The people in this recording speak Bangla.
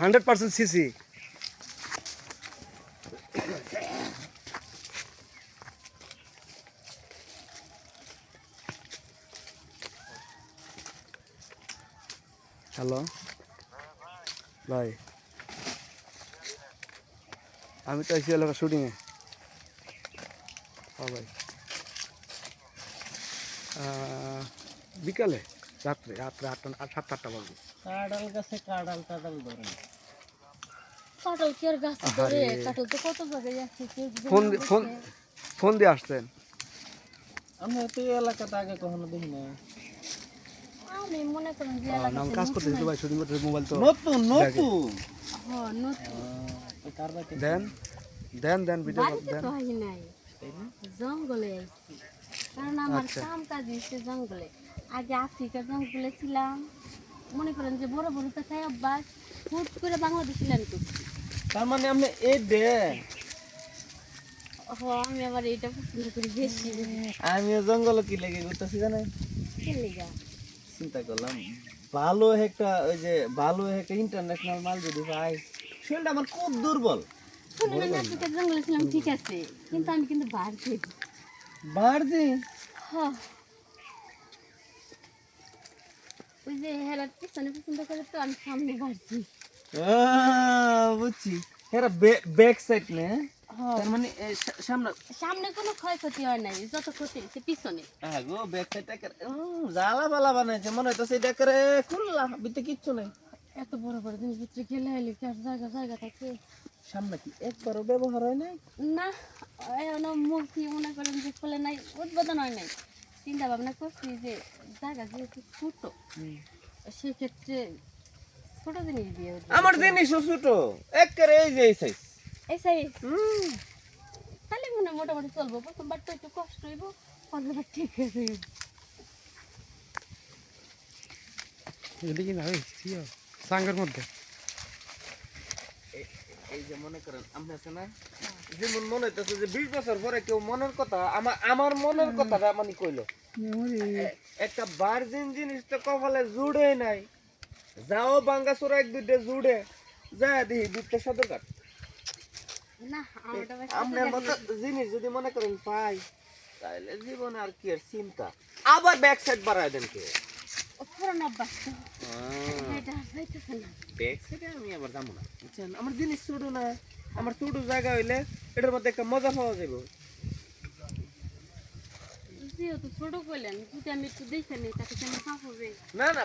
100% সিসি। হ্যালো ভাই, আমি তো আইসি এলাকা শুটিংয়ে। হ্যাঁ ভাই, বিকালে, রাত্রে রাত্রে 7-8টা বাজবে। কাঁঠাল গাছে কাঁঠাল টাঠাল ধরে না। কাঁঠাল কি আর গাছে ধরে? কাঁঠাল তো কত জায়গায় আছে। ফোন ফোন দিয়ে আসতেন। আমি তো এই এলাকাটা আগে কখনো দেখি না। আমি মনে করেন যে নাম কাজ করতেছি তো ভাই, শুটিং করতেছি, মোবাইল তো নতুন নতুন হ্যাঁ নতুন কার বাড়িতে দেন দেন দেন ভিডিও বাড়িতে দেন। তো হয় নাই, জঙ্গলে আইছি। কারণ আমার কাম কাজ হচ্ছে জঙ্গলে। আগে আফ্রিকা জঙ্গলে ছিলাম, মনে করেন যে বড় বড় তো খাই অভ্যাস, হুট করে বাংলাদেশি ল্যান্ড করছি। তার মানে আপনি এই দে আমি আবার এটা পছন্দ করি বেশি। আমিও জঙ্গলে কি লেগে ঘুরতেছি জানেন, খেলিগা চিন্তা করলাম ভালো একটা ওই যে ভালো একটা ইন্টারন্যাশনাল মাল যদি পাই, শরীরটা আমার খুব দুর্বল। শুনুন, আমি আফ্রিকা জঙ্গলে ছিলাম ঠিক আছে, কিন্তু আমি কিন্তু বাড়ছি। বাড়ছি হ্যাঁ, ওই যে হেরার পিছনে পছন্দ করে তো আমি সামনে বাড়ছি। বুঝছি, এরা ব্যাক সাইড নে, হ্যাঁ, তার মানে সামনে সামনে কোনো ক্ষয়ক্ষতি হয় নাই, যত ক্ষতি হয়েছে পিছনে। হ্যাঁ গো ব্যাক সাইডটা জ্বালা বালা বানাইছে, মনে হইতেছে এটা করে খুললা ভিতরে কিচ্ছু নেই। এত বড় বড় জিনিস ভিতরে গেলে এলে কি আর জায়গা জায়গা থাকে? সামনে কি একবারও ব্যবহার হয় নাই? না, এখনো মূর্তি মনে করেন যে খোলে নাই, উদ্বোধন হয় নাই। চিন্তা ভাবনা করছি যে জায়গা যেহেতু ছোট, সেক্ষেত্রে ছোট জিনিস দিয়ে আমার জিনিসও ছোট, একবারে এই যে এই সাইজ। এই সাইজ তাহলে মনে হয় মোটামুটি চলবো। প্রথমবার তো একটু কষ্ট হইব, পরেরবার ঠিক আছে। এদিকে না ওই সাঙ্গের মধ্যে এই যে মনে করেন আপনি আছে না, যেমন মনে হইতেছে যে 20 বছর পরে কেউ মনের কথা আমার মনের কথাটা মানে কইলো, একটা ভার্জিন জিনিস তো কপালে জুড়ে নাই, যাও বাঙ্গাসুরা এক দুইটা জুড়ে যা দিই দুধটা সদরকার। না, আমারটা বেশ আপনার মতো জিনিস যদি মনে করেন পাই, তাহলে জীবনে আর কি আর চিন্তা। আবার ব্যাক সাইড বাড়ায় দেন কে? পুরান অভ্যাস তো, এটা আর যাইতেছে না। ব্যাক সাইডে আমি আবার যাবো না, বুঝছেন? আমার জিনিস ছোট না, আমার ছোট জায়গা হইলে এটার মধ্যে একটা মজা পাওয়া যাবে। যেহেতু ছোট করলেন, যদি আমি একটু দেখে নিই তাতে কি আমার পাপ হবে? না না